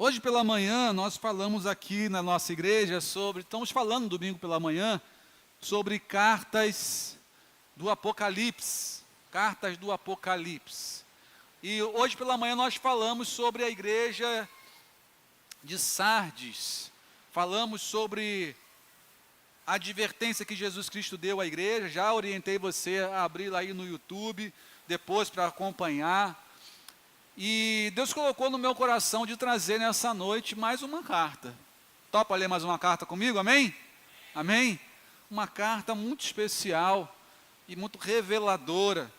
Hoje pela manhã nós falamos aqui na nossa igreja estamos falando domingo pela manhã, sobre cartas do Apocalipse. Cartas do Apocalipse. E hoje pela manhã nós falamos sobre a igreja de Sardes. Falamos sobre a advertência que Jesus Cristo deu à igreja. Já orientei você a abrir lá aí no YouTube, depois para acompanhar. E Deus colocou no meu coração de trazer nessa noite mais uma carta. Topa ler mais uma carta comigo? Amém? Amém? Uma carta muito especial e muito reveladora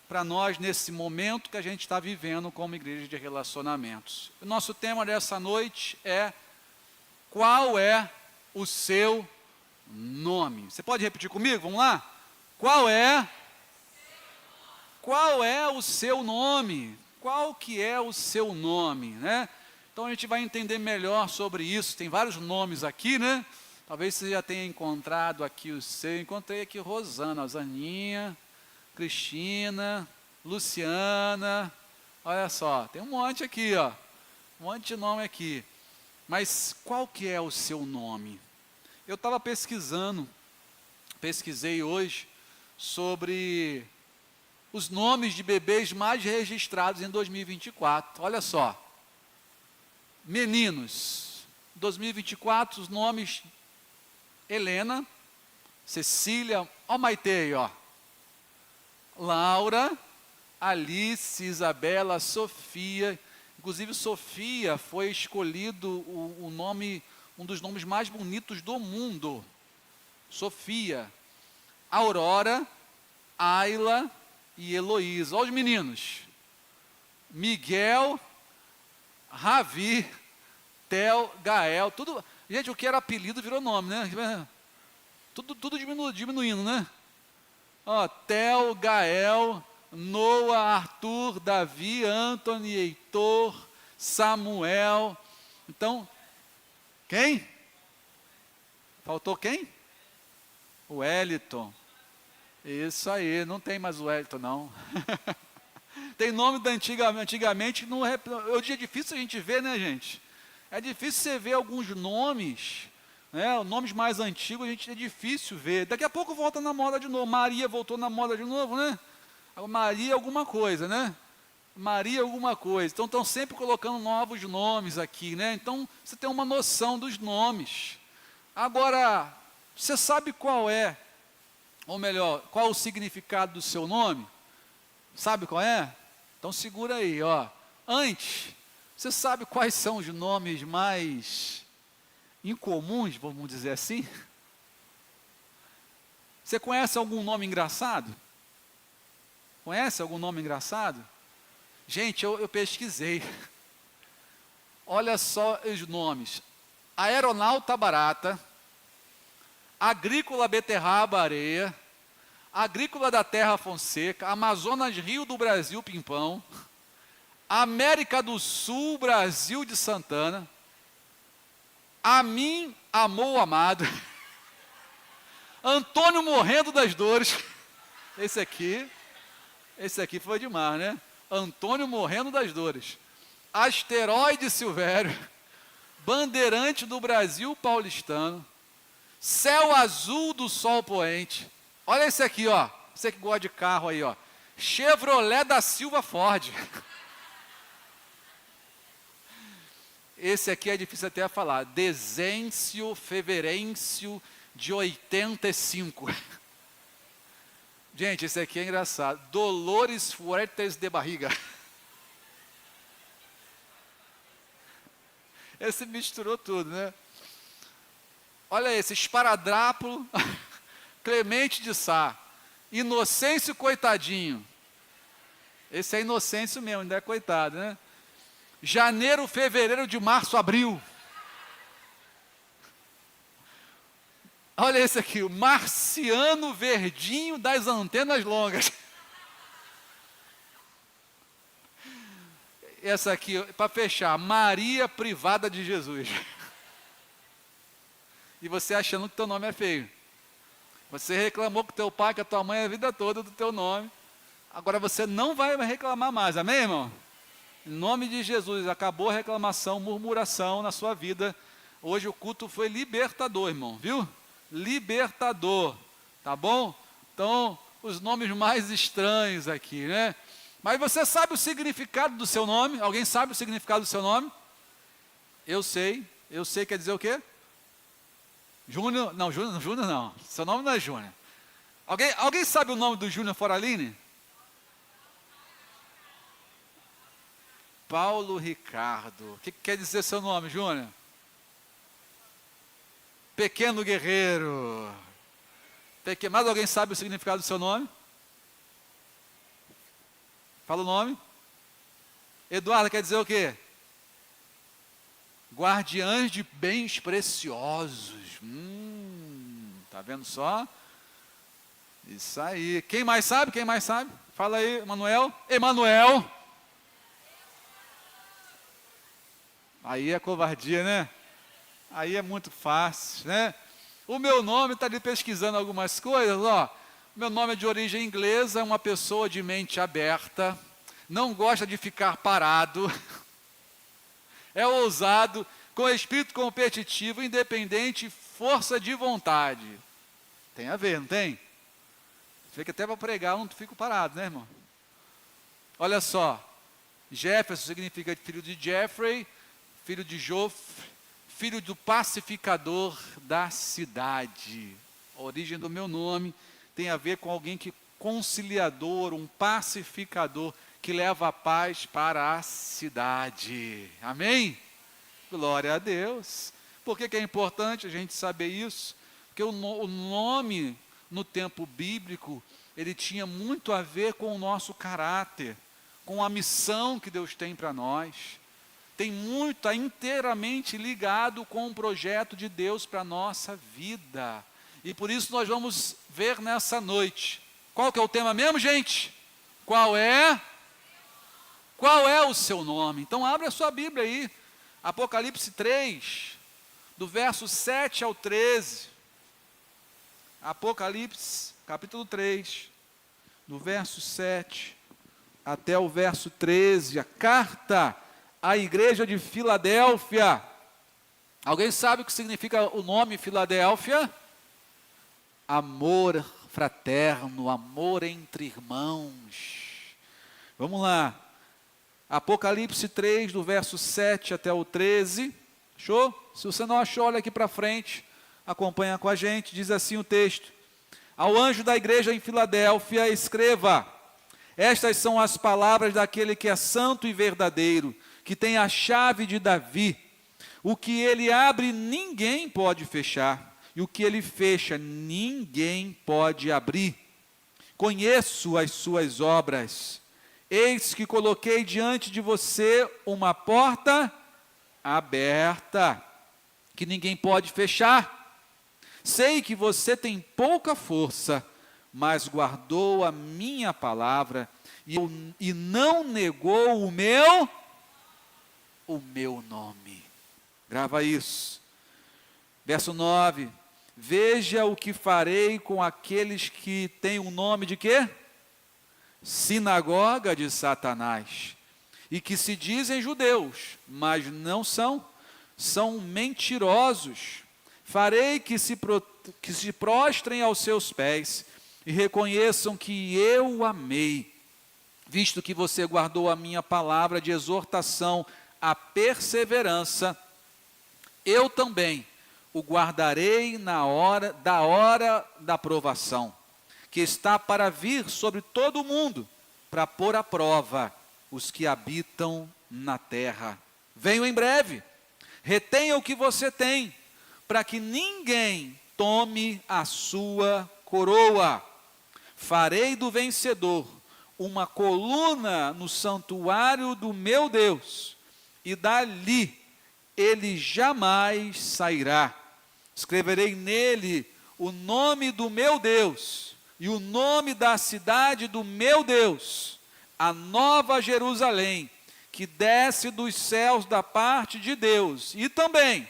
para nós nesse momento que a gente está vivendo como igreja de relacionamentos. O nosso tema dessa noite é: qual é o seu nome? Você pode repetir comigo? Vamos lá? Qual é o seu nome? Qual que é o seu nome, né? Então a gente vai entender melhor sobre isso. Tem vários nomes aqui, né? Talvez você já tenha encontrado aqui o seu. Encontrei aqui Rosana, Zaninha, Cristina, Luciana. Olha só, tem um monte aqui, ó. Um monte de nome aqui. Mas qual que é o seu nome? Eu estava pesquisei hoje sobre os nomes de bebês mais registrados em 2024. Olha só. Meninos. 2024, os nomes: Helena, Cecília, ó Maite aí, ó. Laura, Alice, Isabela, Sofia. Inclusive Sofia foi escolhido o nome, um dos nomes mais bonitos do mundo. Sofia. Aurora, Ayla e Heloísa. Olha os meninos: Miguel, Ravi, Theo, Gael. Tudo, gente, o que era apelido virou nome, né? Tudo diminuindo, né? Ó, Theo, Gael, Noah, Arthur, Davi, Anthony, Heitor, Samuel. Então, quem? Faltou quem? O Wellington. Isso aí, não tem mais o Wellington, não. Tem nome da antigamente, hoje é difícil a gente ver, né, gente? É difícil você ver alguns nomes, né? Nomes mais antigos, é difícil ver. Daqui a pouco volta na moda de novo. Maria voltou na moda de novo, né? Maria alguma coisa, né? Maria alguma coisa. Então estão sempre colocando novos nomes aqui, né? Então você tem uma noção dos nomes. Agora, você sabe qual é, ou melhor, qual o significado do seu nome? Sabe qual é? Então segura aí, ó. Antes, você sabe quais são os nomes mais incomuns, vamos dizer assim? Você conhece algum nome engraçado? Conhece algum nome engraçado? Gente, eu pesquisei. Olha só os nomes: Aeronauta Barata, Agrícola Beterraba Areia, Agrícola da Terra Fonseca, Amazonas Rio do Brasil Pimpão, América do Sul Brasil de Santana, A Mim Amou Amado, Antônio Morrendo das Dores. Esse aqui foi demais, né? Antônio Morrendo das Dores. Asteroide Silvério, Bandeirante do Brasil Paulistano, Céu Azul do Sol Poente. Olha esse aqui, ó. Você que gosta de carro aí, ó. Chevrolet da Silva Ford. Esse aqui é difícil até falar. Dezêncio Feverêncio de 85. Gente, esse aqui é engraçado. Dolores Fuertes de Barriga. Esse misturou tudo, né? Olha esse: Esparadrapo, Clemente de Sá, Inocêncio Coitadinho. Esse é Inocêncio mesmo, ainda é coitado, né? Janeiro, Fevereiro de Março, Abril. Olha esse aqui: o Marciano Verdinho das Antenas Longas. Essa aqui, para fechar: Maria Privada de Jesus. E você achando que teu nome é feio. Você reclamou com teu pai, com a tua mãe a vida toda do teu nome. Agora você não vai reclamar mais, amém, irmão? Em nome de Jesus, acabou a reclamação, murmuração na sua vida. Hoje o culto foi libertador, irmão, viu? Libertador, tá bom? Então, os nomes mais estranhos aqui, né? Mas você sabe o significado do seu nome? Alguém sabe o significado do seu nome? Eu sei quer dizer o quê? Júnior, não, Júnior não, seu nome não é Júnior. Alguém sabe o nome do Júnior Foraline? Paulo Ricardo. O que quer dizer seu nome, Júnior? Pequeno guerreiro. Mais alguém sabe o significado do seu nome? Fala o nome. Eduardo quer dizer o quê? Guardiães de bens preciosos. Tá vendo só? Isso aí. Quem mais sabe? Fala aí, Emanuel. Emanuel. Aí é covardia, né? Aí é muito fácil, né? O meu nome, está ali pesquisando algumas coisas, ó. Meu nome é de origem inglesa, é uma pessoa de mente aberta, não gosta de ficar parado, é ousado, com espírito competitivo, independente, força de vontade. Tem a ver, não tem? Fica até para pregar, eu não fico parado, né, irmão? Olha só, Jefferson significa filho de Jeffrey, filho de Jofre, filho do pacificador da cidade. A origem do meu nome tem a ver com alguém que conciliador, um pacificador que leva a paz para a cidade. Amém? Glória a Deus. Por que é importante a gente saber isso? Porque o nome no tempo bíblico, ele tinha muito a ver com o nosso caráter, com a missão que Deus tem para nós. Tem muito, está inteiramente ligado com o projeto de Deus para a nossa vida. E por isso nós vamos ver nessa noite. Qual que é o tema mesmo, gente? Qual é o seu nome? Então abre a sua Bíblia aí. Apocalipse 3, do verso 7 ao 13. Apocalipse, capítulo 3, do verso 7 até o verso 13. A carta à igreja de Filadélfia. Alguém sabe o que significa o nome Filadélfia? Amor fraterno, amor entre irmãos. Vamos lá. Apocalipse 3, do verso 7 até o 13. Achou? Se você não achou, olha aqui para frente. Acompanha com a gente. Diz assim o texto. Ao anjo da igreja em Filadélfia, escreva: estas são as palavras daquele que é santo e verdadeiro, que tem a chave de Davi. O que ele abre, ninguém pode fechar, e o que ele fecha, ninguém pode abrir. Conheço as suas obras. Eis que coloquei diante de você uma porta aberta, que ninguém pode fechar. Sei que você tem pouca força, mas guardou a minha palavra e não negou o meu nome. Grava isso. Verso 9. Veja o que farei com aqueles que têm o nome de quê? Sinagoga de Satanás. E que se dizem judeus, mas não são. São mentirosos. Farei que se prostrem aos seus pés e reconheçam que eu o amei, visto que você guardou a minha palavra de exortação, a perseverança, eu também o guardarei na hora da provação, que está para vir sobre todo o mundo, para pôr à prova os que habitam na terra. Venho em breve, retenha o que você tem, para que ninguém tome a sua coroa. Farei do vencedor uma coluna no santuário do meu Deus, e dali ele jamais sairá. Escreverei nele o nome do meu Deus, e o nome da cidade do meu Deus, a nova Jerusalém, que desce dos céus da parte de Deus, e também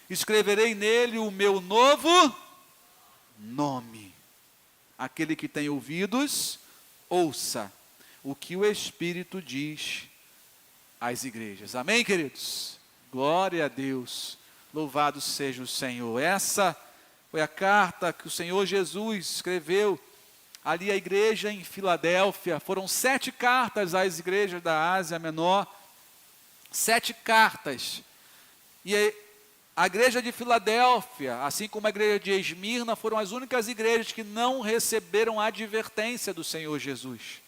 escreverei nele o meu novo nome. Aquele que tem ouvidos, ouça o que o Espírito diz às igrejas. Amém, queridos? Glória a Deus. Louvado seja o Senhor. Essa foi a carta que o Senhor Jesus escreveu ali à igreja em Filadélfia. Foram 7 cartas às igrejas da Ásia Menor. 7 cartas. E a igreja de Filadélfia, assim como a igreja de Esmirna, foram as únicas igrejas que não receberam a advertência do Senhor Jesus.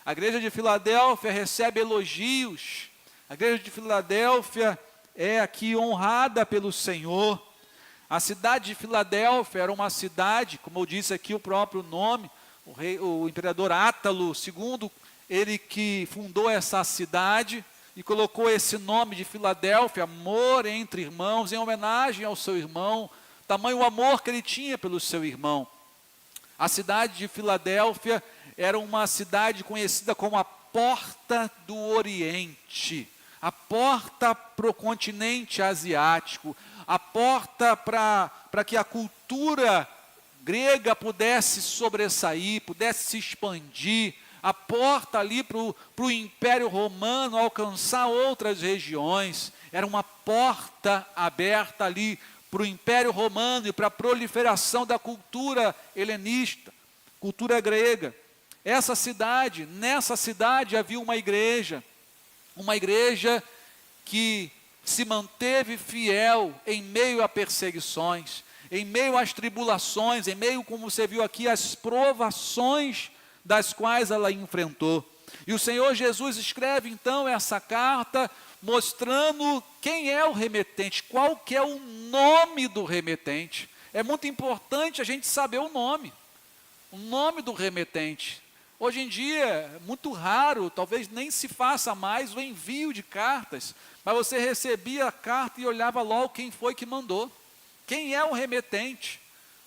A igreja de Filadélfia recebe elogios. A igreja de Filadélfia é aqui honrada pelo Senhor. A cidade de Filadélfia era uma cidade, como eu disse aqui o próprio nome, o imperador Átalo II, ele que fundou essa cidade e colocou esse nome de Filadélfia, amor entre irmãos, em homenagem ao seu irmão, tamanho amor que ele tinha pelo seu irmão. A cidade de Filadélfia era uma cidade conhecida como a Porta do Oriente, a porta para o continente asiático, a porta para que a cultura grega pudesse sobressair, pudesse se expandir, a porta ali para o Império Romano alcançar outras regiões. Era uma porta aberta ali para o Império Romano e para a proliferação da cultura helenista, cultura grega. Nessa cidade havia uma igreja que se manteve fiel em meio a perseguições, em meio às tribulações, em meio, como você viu aqui, às provações das quais ela enfrentou. E o Senhor Jesus escreve então essa carta mostrando quem é o remetente, qual que é o nome do remetente. É muito importante a gente saber o nome do remetente. Hoje em dia é muito raro, talvez nem se faça mais o envio de cartas, mas você recebia a carta e olhava logo quem foi que mandou. Quem é o remetente?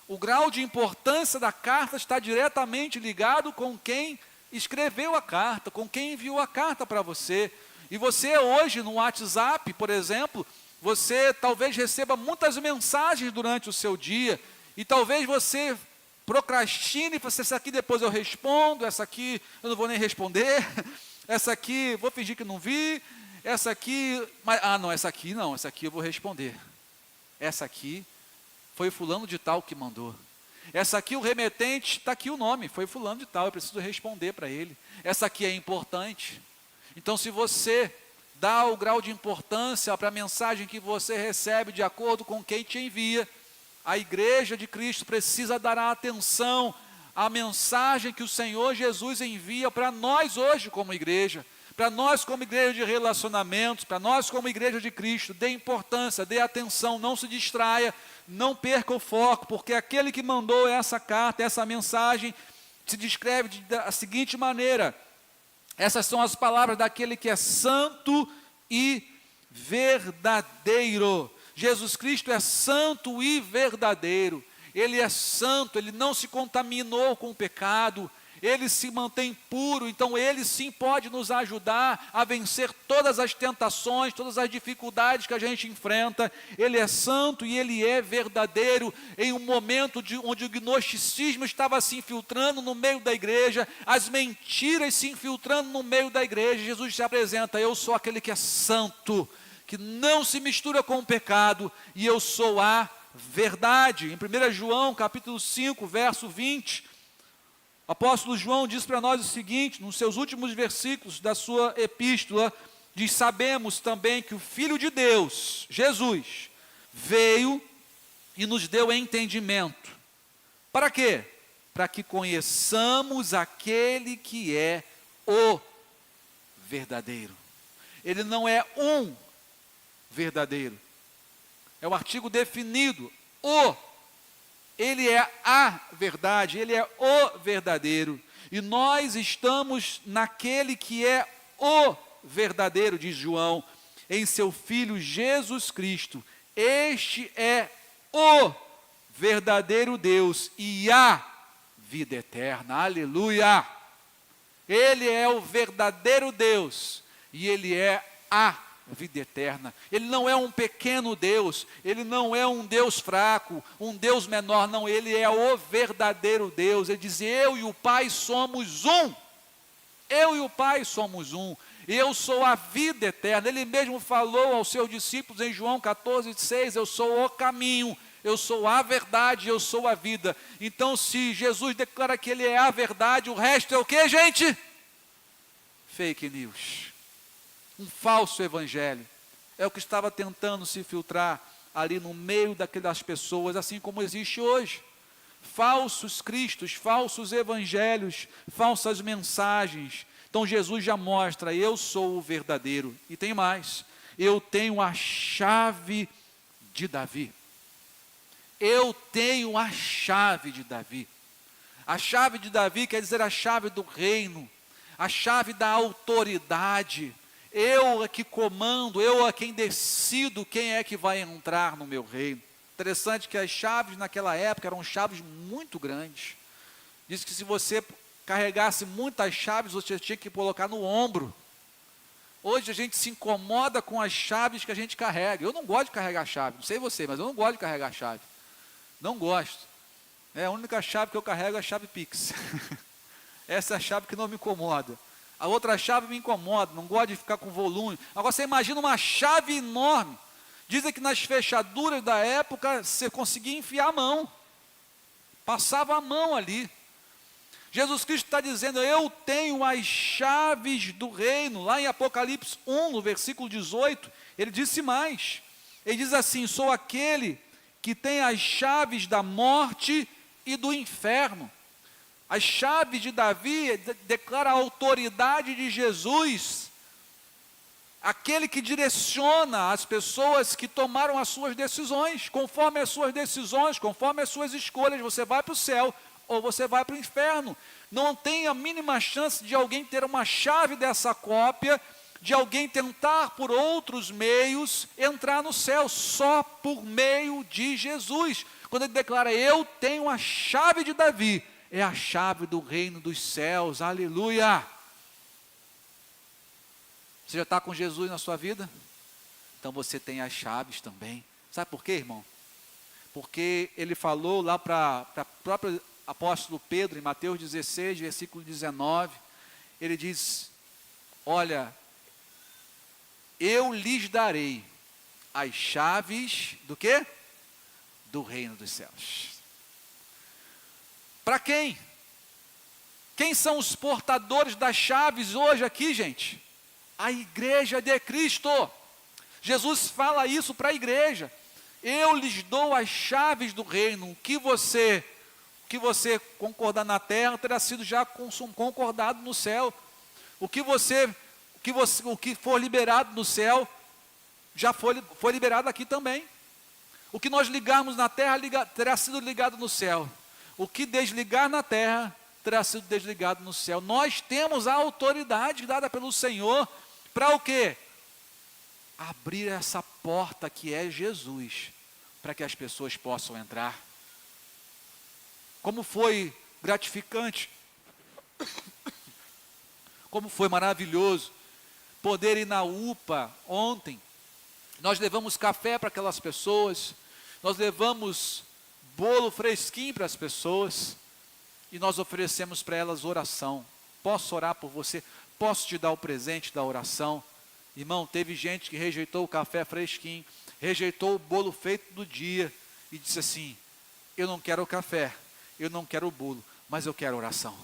O grau de importância da carta está diretamente ligado com quem escreveu a carta, com quem enviou a carta para você. E você hoje no WhatsApp, por exemplo, você talvez receba muitas mensagens durante o seu dia, e talvez você procrastine e fale, essa aqui depois eu respondo, essa aqui eu não vou nem responder, essa aqui vou fingir que não vi, essa aqui, essa aqui eu vou responder. Essa aqui foi fulano de tal que mandou. Essa aqui, o remetente, está aqui o nome, foi fulano de tal, eu preciso responder para ele. Essa aqui é importante. Então, se você dá o grau de importância para a mensagem que você recebe de acordo com quem te envia, a igreja de Cristo precisa dar atenção à mensagem que o Senhor Jesus envia para nós hoje como igreja, para nós como igreja de relacionamentos, para nós como igreja de Cristo. Dê importância, dê atenção, não se distraia, não perca o foco, porque aquele que mandou essa carta, essa mensagem, se descreve da seguinte maneira: essas são as palavras daquele que é santo e verdadeiro. Jesus Cristo é santo e verdadeiro. Ele é santo, ele não se contaminou com o pecado, ele se mantém puro, então ele sim pode nos ajudar a vencer todas as tentações, todas as dificuldades que a gente enfrenta. Ele é santo e ele é verdadeiro. Em um momento onde o gnosticismo estava se infiltrando no meio da igreja, as mentiras se infiltrando no meio da igreja, Jesus se apresenta: eu sou aquele que é santo, que não se mistura com o pecado, e eu sou a verdade. Em 1 João capítulo 5, verso 20, o apóstolo João diz para nós o seguinte, nos seus últimos versículos da sua epístola, diz: sabemos também que o Filho de Deus, Jesus, veio e nos deu entendimento. Para quê? Para que conheçamos aquele que é o verdadeiro. Ele não é um verdadeiro, é um artigo definido, ele é a verdade, ele é o verdadeiro, e nós estamos naquele que é o verdadeiro, diz João, em seu Filho Jesus Cristo. Este é o verdadeiro Deus e a vida eterna. Aleluia! Ele é o verdadeiro Deus e ele é a vida eterna. Ele não é um pequeno Deus, ele não é um Deus fraco, um Deus menor, não, ele é o verdadeiro Deus. Ele diz: eu e o Pai somos um. Eu e o Pai somos um. Eu sou a vida eterna. Ele mesmo falou aos seus discípulos em João 14:6, eu sou o caminho, eu sou a verdade, eu sou a vida. Então, se Jesus declara que ele é a verdade, o resto é o que, gente? Fake news. Um falso evangelho. É o que estava tentando se filtrar ali no meio daquelas pessoas, assim como existe hoje. Falsos cristos, falsos evangelhos, falsas mensagens. Então Jesus já mostra, eu sou o verdadeiro. E tem mais, eu tenho a chave de Davi. Eu tenho a chave de Davi. A chave de Davi quer dizer a chave do reino, a chave da autoridade. Eu é que comando, eu é quem decido quem é que vai entrar no meu reino. Interessante que as chaves naquela época eram chaves muito grandes. Diz que se você carregasse muitas chaves, você tinha que colocar no ombro. Hoje a gente se incomoda com as chaves que a gente carrega. Eu não gosto de carregar chave, não sei você, mas eu não gosto de carregar chave. Não gosto. A única chave que eu carrego é a chave Pix. Essa é a chave que não me incomoda. A outra chave me incomoda, não gosto de ficar com volume. Agora você imagina uma chave enorme. Dizem que nas fechaduras da época você conseguia enfiar a mão. Passava a mão ali. Jesus Cristo está dizendo, eu tenho as chaves do reino. Lá em Apocalipse 1, no versículo 18, ele disse mais. Ele diz assim, sou aquele que tem as chaves da morte e do inferno. As chaves de Davi declara a autoridade de Jesus, aquele que direciona as pessoas que tomaram as suas decisões, conforme as suas decisões, conforme as suas escolhas, você vai para o céu ou você vai para o inferno. Não tem a mínima chance de alguém ter uma chave dessa cópia, de alguém tentar por outros meios entrar no céu, só por meio de Jesus. Quando ele declara, eu tenho a chave de Davi, é a chave do reino dos céus, aleluia. Você já está com Jesus na sua vida? Então você tem as chaves também. Sabe por quê, irmão? Porque ele falou lá para o próprio apóstolo Pedro, em Mateus 16, versículo 19, ele diz, olha, eu lhes darei as chaves do quê? Do reino dos céus. Para quem? Quem são os portadores das chaves hoje aqui, gente? A igreja de Cristo. Jesus fala isso para a igreja. Eu lhes dou as chaves do reino. O que você concordar na terra terá sido já concordado no céu. O que for liberado no céu já foi liberado aqui também. O que nós ligarmos na terra terá sido ligado no céu. O que desligar na terra terá sido desligado no céu. Nós temos a autoridade dada pelo Senhor para o quê? Abrir essa porta que é Jesus, para que as pessoas possam entrar. Como foi gratificante, como foi maravilhoso poder ir na UPA ontem. Nós levamos café para aquelas pessoas, nós levamos bolo fresquinho para as pessoas, e nós oferecemos para elas oração. Posso orar por você? Posso te dar o presente da oração? Irmão, teve gente que rejeitou o café fresquinho, rejeitou o bolo feito do dia, e disse assim, eu não quero o café, eu não quero o bolo, mas eu quero oração.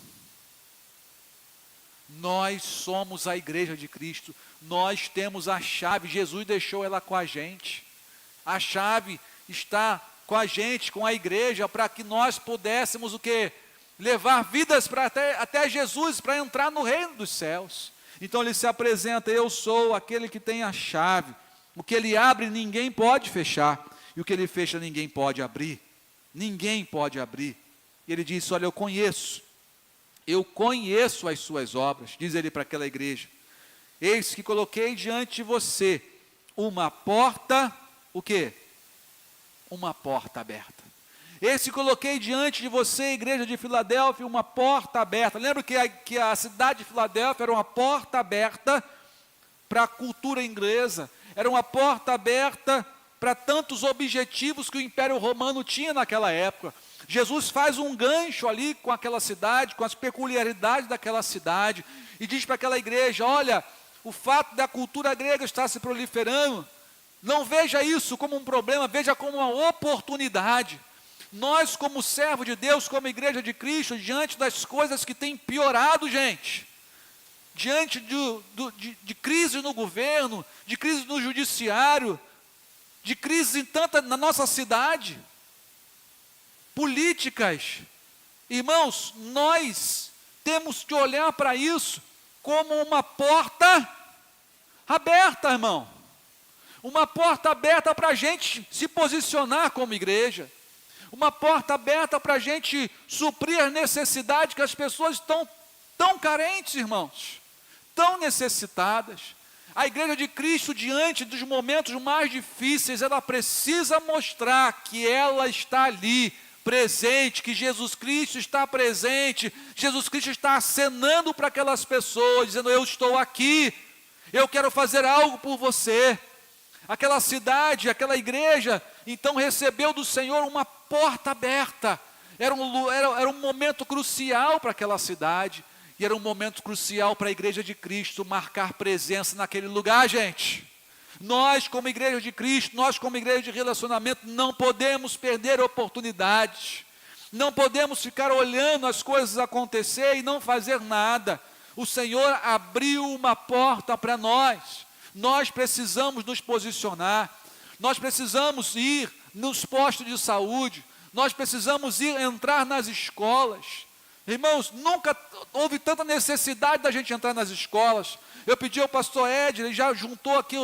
Nós somos a igreja de Cristo, nós temos a chave, Jesus deixou ela com a gente, a chave está com a gente, com a igreja, para que nós pudéssemos o quê? Levar vidas até Jesus, para entrar no reino dos céus. Então ele se apresenta, eu sou aquele que tem a chave, o que ele abre ninguém pode fechar, e o que ele fecha ninguém pode abrir, ninguém pode abrir. E ele diz, olha, eu conheço as suas obras, diz ele para aquela igreja, eis que coloquei diante de você uma porta, o quê? Uma porta aberta. Eis que coloquei diante de você, igreja de Filadélfia, uma porta aberta. Lembra que a cidade de Filadélfia era uma porta aberta para a cultura inglesa, era uma porta aberta para tantos objetivos que o Império Romano tinha naquela época. Jesus faz um gancho ali com aquela cidade, com as peculiaridades daquela cidade, e diz para aquela igreja, olha, o fato da cultura grega estar se proliferando, não veja isso como um problema, veja como uma oportunidade. Nós, como servo de Deus, como igreja de Cristo, diante das coisas que têm piorado, gente, diante de crise no governo, de crise no judiciário, de crise na nossa cidade, políticas, irmãos, nós temos que olhar para isso como uma porta aberta, irmão. Uma porta aberta para a gente se posicionar como igreja. Uma porta aberta para a gente suprir as necessidades que as pessoas estão tão carentes, irmãos. Tão necessitadas. A igreja de Cristo, diante dos momentos mais difíceis, ela precisa mostrar que ela está ali, presente, que Jesus Cristo está presente, Jesus Cristo está acenando para aquelas pessoas, dizendo: eu estou aqui, eu quero fazer algo por você. Aquela cidade, aquela igreja, então recebeu do Senhor uma porta aberta. Era um momento crucial para aquela cidade, e era um momento crucial para a igreja de Cristo marcar presença naquele lugar, gente. Nós, como igreja de Cristo, nós, como igreja de relacionamento, não podemos perder oportunidades, não podemos ficar olhando as coisas acontecer e não fazer nada. O Senhor abriu uma porta para nós. Nós precisamos nos posicionar, nós precisamos ir nos postos de saúde, nós precisamos entrar nas escolas. Irmãos, nunca houve tanta necessidade da gente entrar nas escolas. Eu pedi ao pastor Ed, ele já juntou aqui,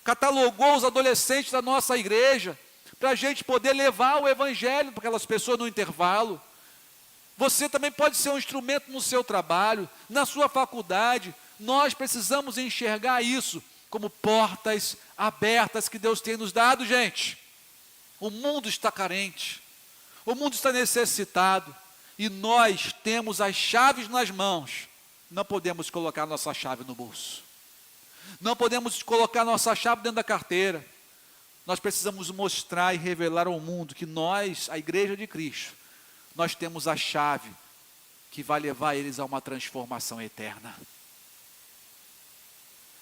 catalogou os adolescentes da nossa igreja, para a gente poder levar o evangelho para aquelas pessoas no intervalo. Você também pode ser um instrumento no seu trabalho, na sua faculdade. Nós precisamos enxergar isso como portas abertas que Deus tem nos dado, gente. O mundo está carente, o mundo está necessitado, e nós temos as chaves nas mãos. Não podemos colocar nossa chave no bolso, não podemos colocar nossa chave dentro da carteira. Nós precisamos mostrar e revelar ao mundo que nós, a igreja de Cristo, nós temos a chave que vai levar eles a uma transformação eterna.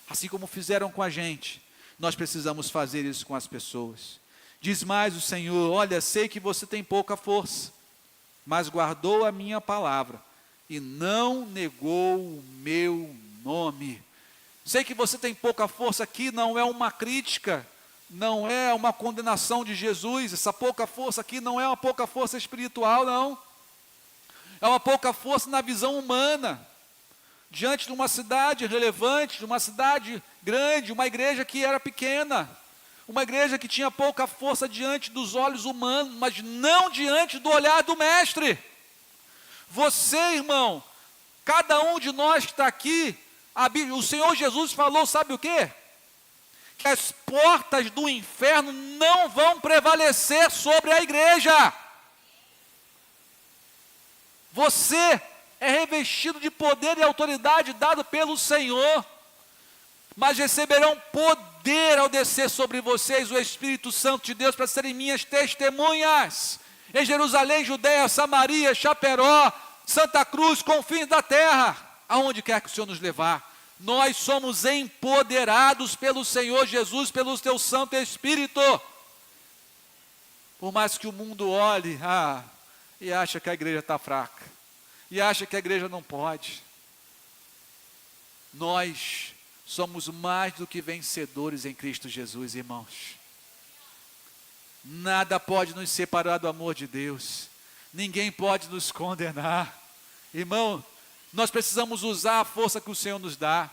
Assim como fizeram com a gente, nós precisamos fazer isso com as pessoas. Diz mais o Senhor: olha, sei que você tem pouca força, mas guardou a minha palavra e não negou o meu nome. Sei que você tem pouca força aqui, não é uma crítica, não é uma condenação de Jesus. Essa pouca força aqui não é uma pouca força espiritual, não. É uma pouca força na visão humana. Diante de uma cidade relevante, de uma cidade grande, uma igreja que era pequena, uma igreja que tinha pouca força diante dos olhos humanos, mas não diante do olhar do Mestre. Você, irmão, cada um de nós que está aqui, o Senhor Jesus falou, sabe o quê? Que as portas do inferno não vão prevalecer sobre a igreja. Você é revestido de poder e autoridade dado pelo Senhor, mas receberão poder ao descer sobre vocês o Espírito Santo de Deus para serem minhas testemunhas em Jerusalém, Judeia, Samaria, Chaperó, Santa Cruz, confins da terra, aonde quer que o Senhor nos levar. Nós somos empoderados pelo Senhor Jesus, pelo teu Santo Espírito. Por mais que o mundo olhe e acha que a igreja está fraca, e acha que a igreja não pode, nós somos mais do que vencedores em Cristo Jesus, irmãos. Nada pode nos separar do amor de Deus, ninguém pode nos condenar. Irmão, nós precisamos usar a força que o Senhor nos dá,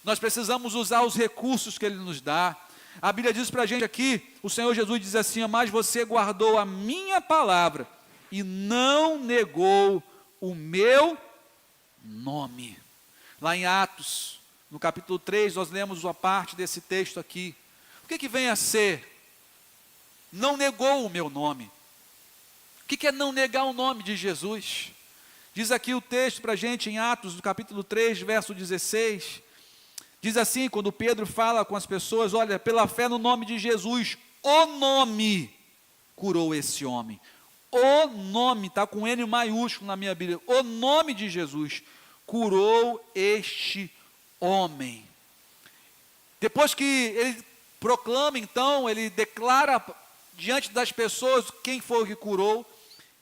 nós precisamos usar os recursos que Ele nos dá. A Bíblia diz para a gente aqui, o Senhor Jesus diz assim: mas você guardou a minha palavra e não negou o meu nome. Lá em Atos, no capítulo 3, nós lemos uma parte desse texto aqui. O que vem a ser? Não negou o meu nome. O que é não negar o nome de Jesus? Diz aqui o texto para a gente em Atos, no capítulo 3, verso 16. Diz assim, quando Pedro fala com as pessoas: olha, pela fé no nome de Jesus, o nome curou esse homem. O nome, está com N maiúsculo na minha Bíblia, o nome de Jesus curou este homem. Depois que ele proclama, então, ele declara diante das pessoas quem foi que curou,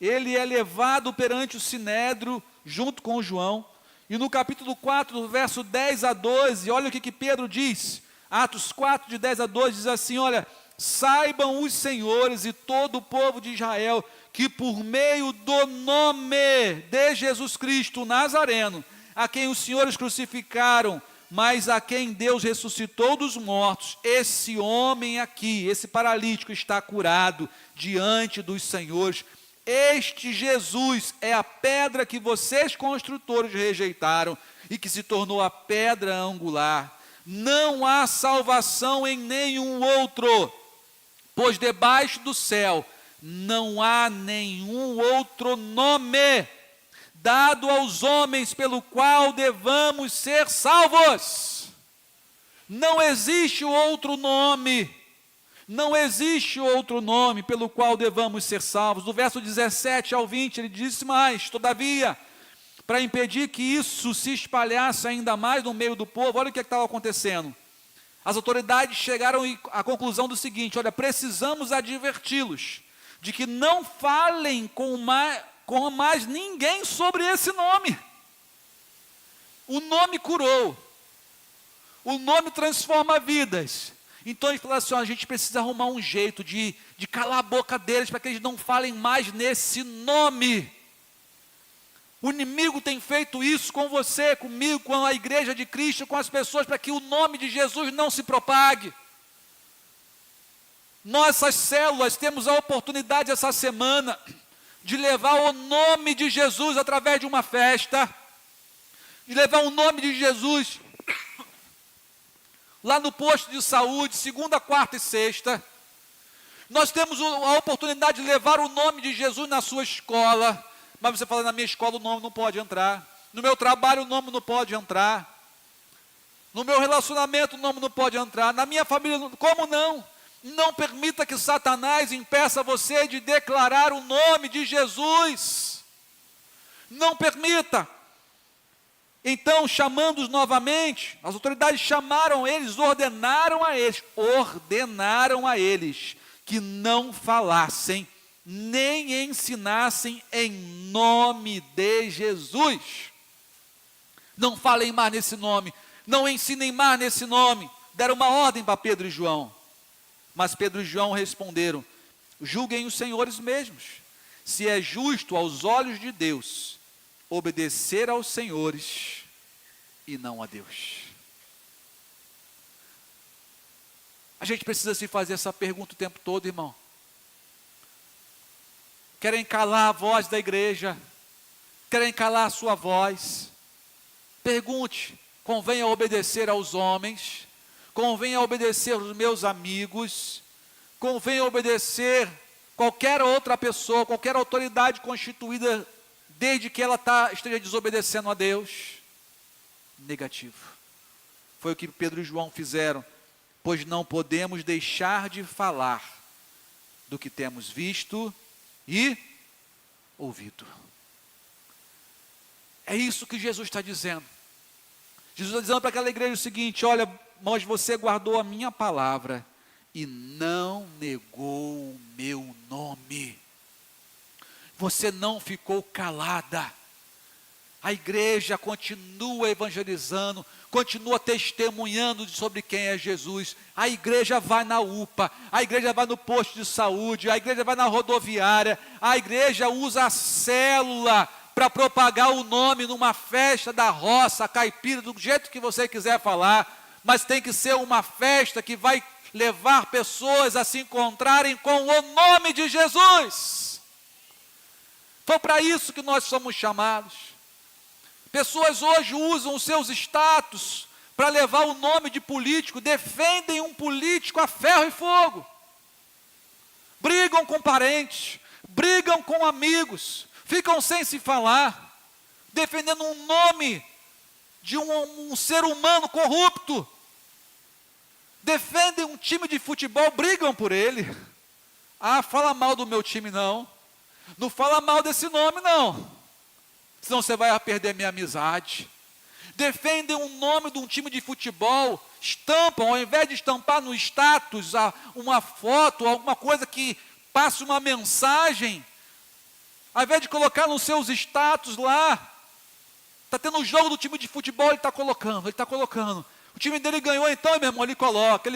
ele é levado perante o Sinédrio, junto com João, e no capítulo 4, do verso 10 a 12, olha o que Pedro diz, Atos 4, de 10 a 12, diz assim, olha, saibam os senhores e todo o povo de Israel, que por meio do nome de Jesus Cristo Nazareno, a quem os senhores crucificaram, mas a quem Deus ressuscitou dos mortos, esse homem aqui, esse paralítico está curado diante dos senhores. Este Jesus é a pedra que vocês construtores rejeitaram e que se tornou a pedra angular. Não há salvação em nenhum outro, pois debaixo do céu não há nenhum outro nome dado aos homens pelo qual devamos ser salvos. Não existe outro nome, não existe outro nome pelo qual devamos ser salvos. Do verso 17 ao 20, ele disse mais, todavia, para impedir que isso se espalhasse ainda mais no meio do povo, olha o que estava acontecendo. As autoridades chegaram à conclusão do seguinte, olha, precisamos adverti-los de que não falem com mais ninguém sobre esse nome. O nome curou, o nome transforma vidas. Então ele falou assim, ó, a gente precisa arrumar um jeito de calar a boca deles, para que eles não falem mais nesse nome. O inimigo tem feito isso com você, comigo, com a igreja de Cristo, com as pessoas, para que o nome de Jesus não se propague. Nossas células temos a oportunidade essa semana de levar o nome de Jesus através de uma festa, de levar o nome de Jesus lá no posto de saúde, segunda, quarta e sexta. Nós temos a oportunidade de levar o nome de Jesus na sua escola, mas você fala, na minha escola o nome não pode entrar, no meu trabalho o nome não pode entrar, no meu relacionamento o nome não pode entrar, na minha família, como não? Não permita que Satanás impeça você de declarar o nome de Jesus. Não permita. Então, chamando-os novamente, as autoridades chamaram eles, ordenaram a eles que não falassem, nem ensinassem em nome de Jesus. Não falem mais nesse nome, não ensinem mais nesse nome. Deram uma ordem para Pedro e João. Mas Pedro e João responderam, julguem os senhores mesmos, se é justo aos olhos de Deus, obedecer aos senhores e não a Deus. A gente precisa se fazer essa pergunta o tempo todo, irmão. Querem calar a voz da igreja, querem calar a sua voz. Pergunte, convém obedecer aos homens, convém obedecer aos meus amigos, convém obedecer qualquer outra pessoa, qualquer autoridade constituída, desde que ela esteja desobedecendo a Deus? Negativo. Foi o que Pedro e João fizeram, pois não podemos deixar de falar do que temos visto e ouvido. É isso que Jesus está dizendo. Jesus está dizendo para aquela igreja o seguinte, olha, mas você guardou a minha palavra e não negou o meu nome. Você não ficou calada. A igreja continua evangelizando, continua testemunhando sobre quem é Jesus. A igreja vai na UPA, a igreja vai no posto de saúde, a igreja vai na rodoviária, a igreja usa a célula para propagar o nome numa festa da roça, caipira, do jeito que você quiser falar, mas tem que ser uma festa que vai levar pessoas a se encontrarem com o nome de Jesus. Foi para isso que nós somos chamados. Pessoas hoje usam os seus status para levar o nome de político, defendem um político a ferro e fogo, brigam com parentes, brigam com amigos, ficam sem se falar, defendendo um nome de um ser humano corrupto, defendem um time de futebol, brigam por ele. Ah, fala mal do meu time não, não fala mal desse nome não, senão você vai perder minha amizade. Defendem um nome de um time de futebol estampam, ao invés de estampar no status uma foto, alguma coisa que passe uma mensagem, ao invés de colocar nos seus status lá, está tendo um jogo do time de futebol, ele está colocando. O time dele ganhou, então, meu irmão, ele coloca.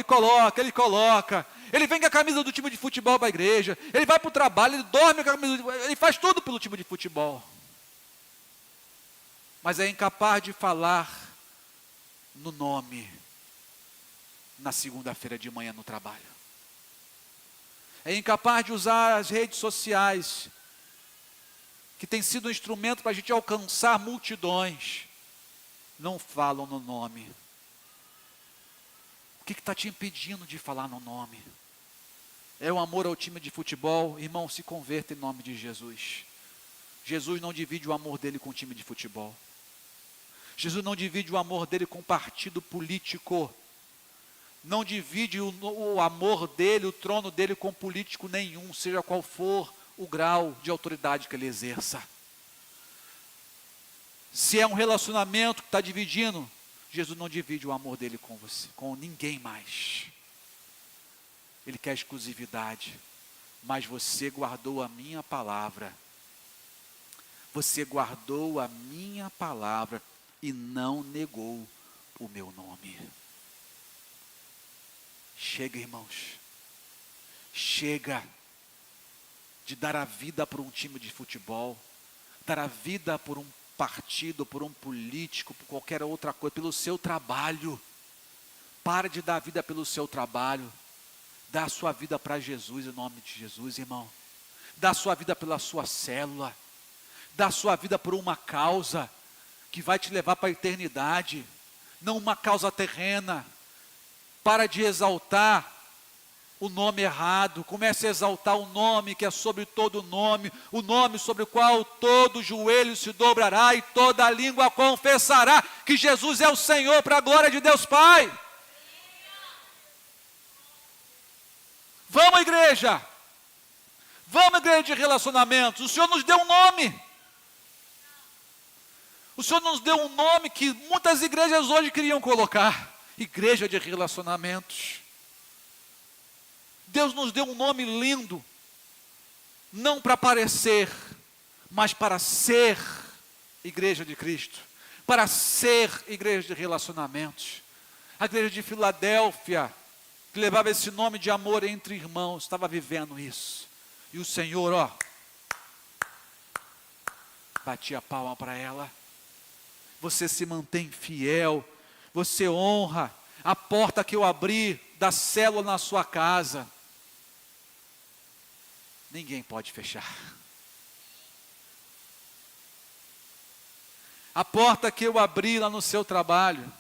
Ele vem com a camisa do time de futebol para a igreja, ele vai para o trabalho, ele dorme com a camisa, ele faz tudo pelo time de futebol. Mas é incapaz de falar no nome na segunda-feira de manhã no trabalho. É incapaz de usar as redes sociais, que tem sido um instrumento para a gente alcançar multidões. Não falam no nome. O que está te impedindo de falar no nome? É o amor ao time de futebol? Irmão, se converta em nome de Jesus. Jesus não divide o amor dele com o time de futebol. Jesus não divide o amor dele com partido político. Não divide o amor dele, o trono dele com político nenhum, seja qual for o grau de autoridade que ele exerça. Se é um relacionamento que está dividindo, Jesus não divide o amor dele com você, com ninguém mais. Ele quer exclusividade, mas você guardou a minha palavra. Você guardou a minha palavra e não negou o meu nome. Chega, irmãos. Chega de dar a vida por um time de futebol, dar a vida por um partido, por um político, por qualquer outra coisa, pelo seu trabalho. Pare de dar a vida pelo seu trabalho. Dá a sua vida para Jesus, em nome de Jesus, irmão. Dá a sua vida pela sua célula. Dá a sua vida por uma causa que vai te levar para a eternidade, não uma causa terrena. Para de exaltar o nome errado, comece a exaltar o nome que é sobre todo nome, o nome sobre o qual todo joelho se dobrará e toda língua confessará que Jesus é o Senhor, para a glória de Deus Pai. Vamos, igreja de relacionamentos. O Senhor nos deu um nome. O Senhor nos deu um nome que muitas igrejas hoje queriam colocar: igreja de relacionamentos. Deus nos deu um nome lindo, não para parecer, mas para ser igreja de Cristo, para ser igreja de relacionamentos. A igreja de Filadélfia, que levava esse nome de amor entre irmãos, estava vivendo isso. E o Senhor, batia a palma para ela. Você se mantém fiel, você honra a porta que eu abri da célula na sua casa. Ninguém pode fechar. A porta que eu abri lá no seu trabalho,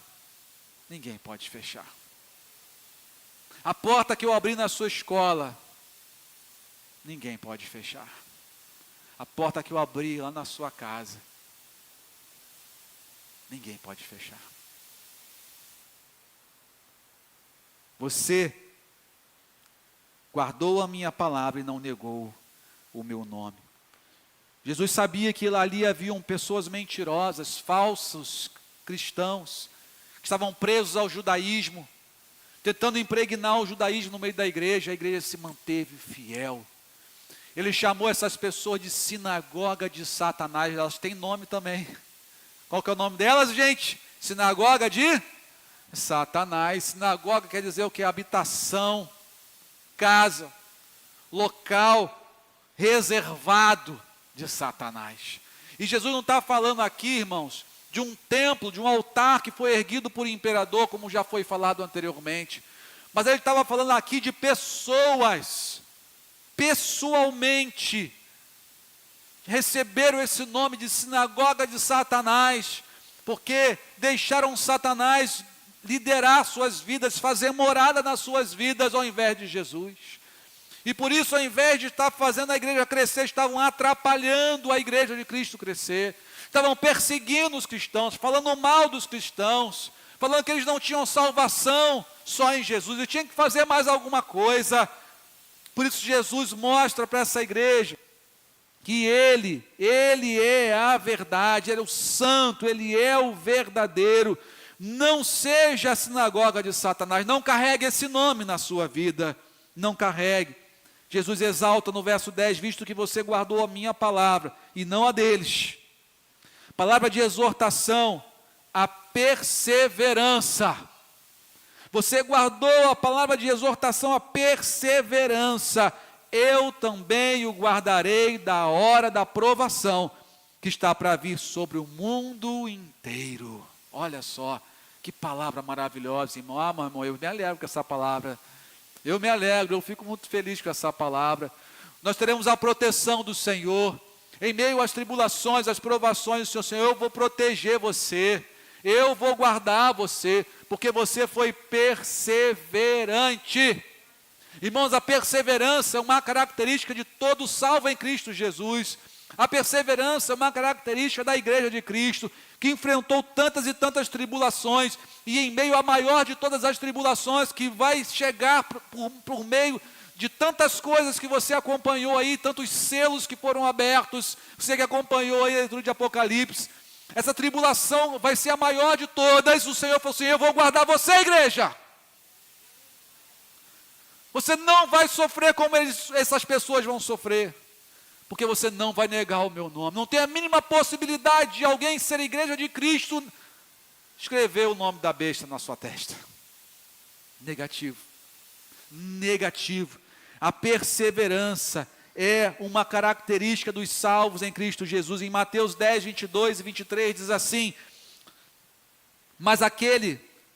ninguém pode fechar. A porta que eu abri na sua escola, ninguém pode fechar. A porta que eu abri lá na sua casa, ninguém pode fechar. Você guardou a minha palavra e não negou o meu nome. Jesus sabia que ali haviam pessoas mentirosas, falsos cristãos, que estavam presos ao judaísmo, tentando impregnar o judaísmo no meio da igreja. A igreja se manteve fiel. Ele chamou essas pessoas de sinagoga de Satanás. Elas têm nome também. Qual que é o nome delas, gente? Sinagoga de Satanás. Sinagoga quer dizer o que? Habitação, casa, local reservado de Satanás. E Jesus não está falando aqui, irmãos, de um templo, de um altar que foi erguido por imperador, como já foi falado anteriormente. Mas ele estava falando aqui de pessoas, pessoalmente, receberam esse nome de sinagoga de Satanás, porque deixaram Satanás liderar suas vidas, fazer morada nas suas vidas ao invés de Jesus. E por isso, ao invés de estar fazendo a igreja crescer, estavam atrapalhando a igreja de Cristo crescer. Estavam perseguindo os cristãos, falando mal dos cristãos, falando que eles não tinham salvação só em Jesus, e tinham que fazer mais alguma coisa. Por isso Jesus mostra para essa igreja que Ele é a verdade, Ele é o santo, Ele é o verdadeiro. Não seja a sinagoga de Satanás, não carregue esse nome na sua vida, não carregue. Jesus exalta no verso 10, visto que você guardou a minha palavra e não a deles. Palavra de exortação, a perseverança. Você guardou a palavra de exortação, a perseverança. Eu também o guardarei da hora da provação, que está para vir sobre o mundo inteiro. Olha só, que palavra maravilhosa, irmão. Ah, meu irmão, eu me alegro com essa palavra. Eu me alegro, eu fico muito feliz com essa palavra. Nós teremos a proteção do Senhor. Em meio às tribulações, às provações do Senhor, eu vou proteger você. Eu vou guardar você, porque você foi perseverante. Irmãos, a perseverança é uma característica de todo salvo em Cristo Jesus. A perseverança é uma característica da igreja de Cristo, que enfrentou tantas e tantas tribulações, e em meio à maior de todas as tribulações, que vai chegar por meio de tantas coisas que você acompanhou aí, tantos selos que foram abertos, você que acompanhou aí dentro de Apocalipse, essa tribulação vai ser a maior de todas. O Senhor falou assim: eu vou guardar você, igreja. Você não vai sofrer como essas pessoas vão sofrer, porque você não vai negar o meu nome. Não tem a mínima possibilidade de alguém ser igreja de Cristo, escrever o nome da besta na sua testa. Negativo. Negativo. A perseverança é uma característica dos salvos em Cristo Jesus. Em Mateus 10, 22 e 23 diz assim: mas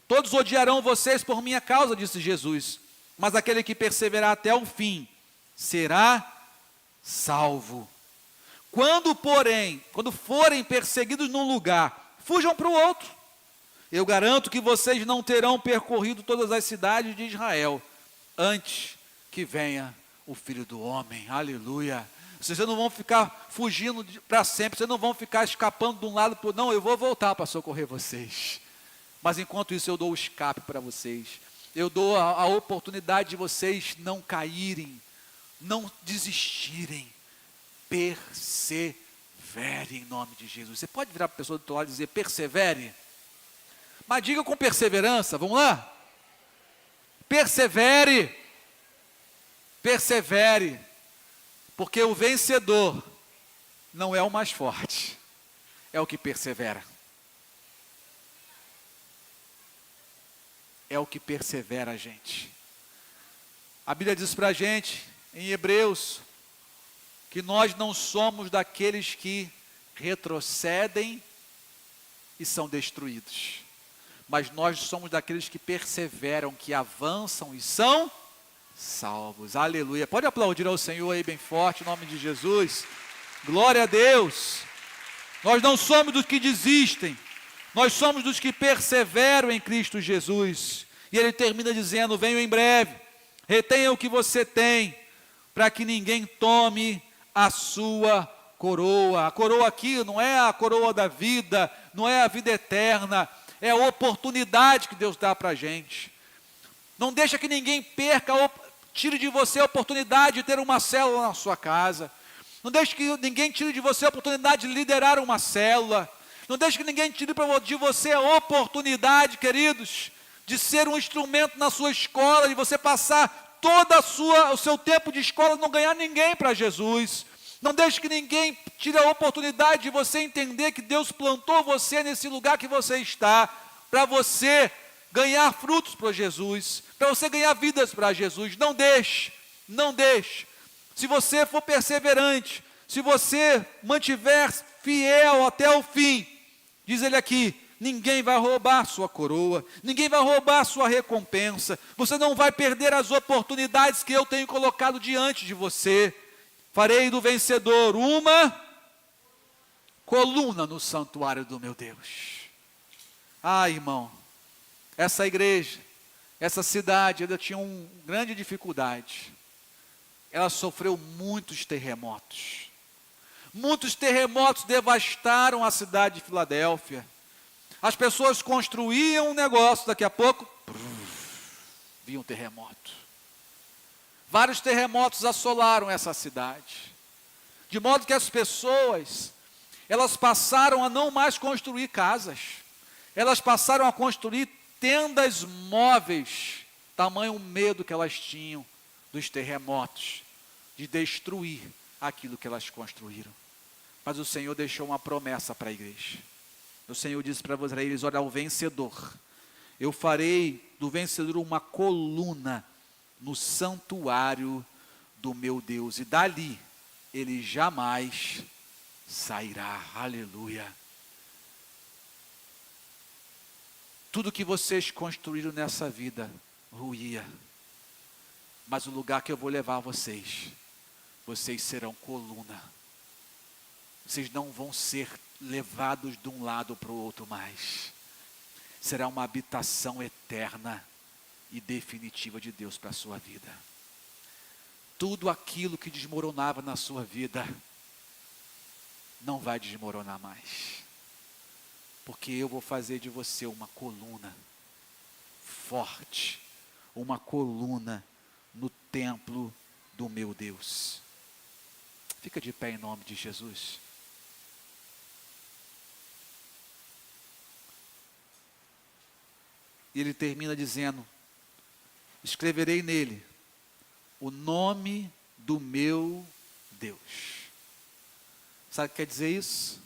todos odiarão vocês por minha causa, disse Jesus, mas aquele que perseverar até o fim, será salvo. Quando forem perseguidos num lugar, fujam para o outro. Eu garanto que vocês não terão percorrido todas as cidades de Israel, antes que venha o Filho do Homem. Aleluia. Vocês não vão ficar fugindo para sempre, vocês não vão ficar escapando de um lado para o outro. Não, eu vou voltar para socorrer vocês. Mas enquanto isso eu dou o escape para vocês. Eu dou a oportunidade de vocês não caírem, não desistirem. Persevere em nome de Jesus. Você pode virar para a pessoa do outro lado e dizer: persevere. Mas diga com perseverança, vamos lá? Persevere. Persevere. Porque o vencedor não é o mais forte, é o que persevera. É o que persevera, gente. A Bíblia diz para a gente, em Hebreus, que nós não somos daqueles que retrocedem e são destruídos, mas nós somos daqueles que perseveram, que avançam e são salvos. Aleluia. Pode aplaudir ao Senhor aí bem forte, em nome de Jesus. Glória a Deus. Nós não somos dos que desistem, nós somos dos que perseveram em Cristo Jesus. E ele termina dizendo: venho em breve, retenha o que você tem, para que ninguém tome a sua coroa. A coroa aqui não é a coroa da vida, não é a vida eterna, é a oportunidade que Deus dá para a gente. Não deixa que ninguém tire de você a oportunidade de ter uma célula na sua casa. Não deixe que ninguém tire de você a oportunidade de liderar uma célula. Não deixe que ninguém tire de você a oportunidade, queridos, de ser um instrumento na sua escola, de você passar todo o seu tempo de escola e não ganhar ninguém para Jesus. Não deixe que ninguém tire a oportunidade de você entender que Deus plantou você nesse lugar que você está, para você ganhar frutos para Jesus, para você ganhar vidas para Jesus. Não deixe, não deixe. Se você for perseverante, se você mantiver fiel até o fim, diz ele aqui, ninguém vai roubar sua coroa, ninguém vai roubar sua recompensa, você não vai perder as oportunidades que eu tenho colocado diante de você. Farei do vencedor uma coluna no santuário do meu Deus. Ah, irmão, essa igreja, essa cidade, ainda tinha uma grande dificuldade. Ela sofreu muitos terremotos. Muitos terremotos devastaram a cidade de Filadélfia. As pessoas construíam um negócio, daqui a pouco, vinha um terremoto. Vários terremotos assolaram essa cidade. De modo que as pessoas, elas passaram a não mais construir casas. Elas passaram a construir tendas móveis, tamanho o medo que elas tinham dos terremotos, de destruir aquilo que elas construíram. Mas o Senhor deixou uma promessa para a igreja. O Senhor disse para eles: olha, o vencedor, eu farei do vencedor uma coluna no santuário do meu Deus, e dali ele jamais sairá. Aleluia. Tudo que vocês construíram nessa vida ruía, mas o lugar que eu vou levar vocês serão coluna. Vocês não vão ser levados de um lado para o outro mais. Será uma habitação eterna e definitiva de Deus para a sua vida. Tudo aquilo que desmoronava na sua vida não vai desmoronar mais. Porque eu vou fazer de você uma coluna forte, uma coluna no templo do meu Deus. Fica de pé em nome de Jesus. E ele termina dizendo: escreverei nele o nome do meu Deus. Sabe o que quer dizer isso?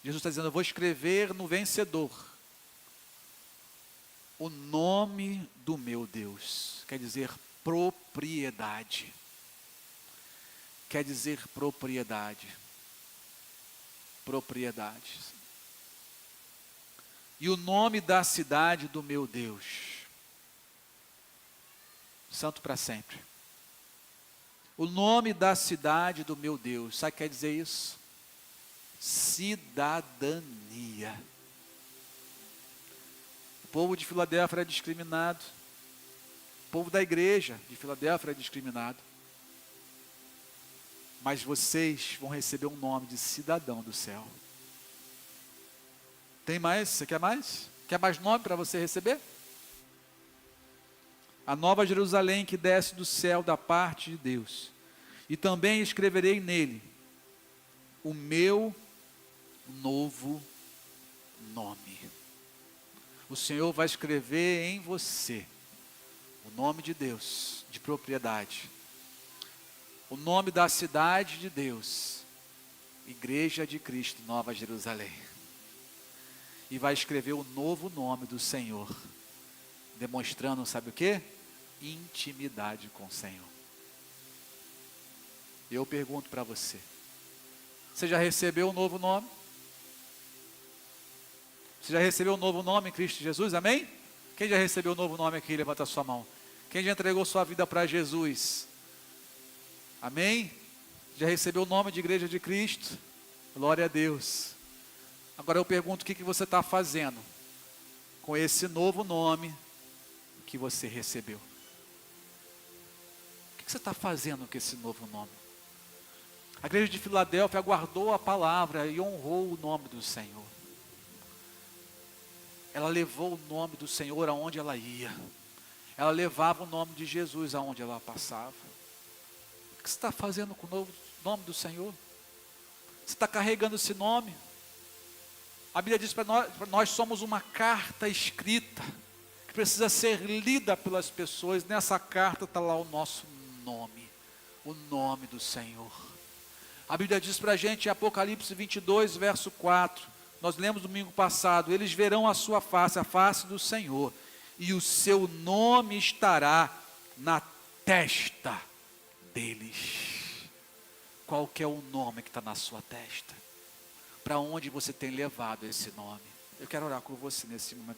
Jesus está dizendo: eu vou escrever no vencedor o nome do meu Deus. Quer dizer propriedade. Quer dizer propriedade. Propriedade. E o nome da cidade do meu Deus, santo para sempre. O nome da cidade do meu Deus, sabe o que quer dizer isso? Cidadania. O povo de Filadélfia era discriminado. O povo da igreja de Filadélfia era discriminado. Mas vocês vão receber um nome de cidadão do céu. Tem mais? Você quer mais? Quer mais nome para você receber? A nova Jerusalém que desce do céu da parte de Deus. E também escreverei nele o meu novo nome. O Senhor vai escrever em você o nome de Deus, de propriedade. O nome da cidade de Deus, Igreja de Cristo, Nova Jerusalém. E vai escrever o novo nome do Senhor, demonstrando, sabe o quê? Intimidade com o Senhor. Eu pergunto para você: você já recebeu um novo nome? Você já recebeu um novo nome em Cristo Jesus? Amém? Quem já recebeu um novo nome aqui? Levanta a sua mão. Quem já entregou sua vida para Jesus? Amém? Já recebeu o nome de Igreja de Cristo? Glória a Deus. Agora eu pergunto: o que você está fazendo com esse novo nome que você recebeu? O que você está fazendo com esse novo nome? A igreja de Filadélfia guardou a palavra e honrou o nome do Senhor. Ela levou o nome do Senhor aonde ela ia. Ela levava o nome de Jesus aonde ela passava. O que você está fazendo com o novo nome do Senhor? Você está carregando esse nome? A Bíblia diz para nós somos uma carta escrita, que precisa ser lida pelas pessoas. Nessa carta está lá o nosso nome, o nome do Senhor. A Bíblia diz para a gente em Apocalipse 22, verso 4, nós lemos domingo passado: eles verão a sua face, a face do Senhor, e o seu nome estará na testa deles. Qual que é o nome que está na sua testa? Para onde você tem levado esse nome? Eu quero orar com você nesse momento.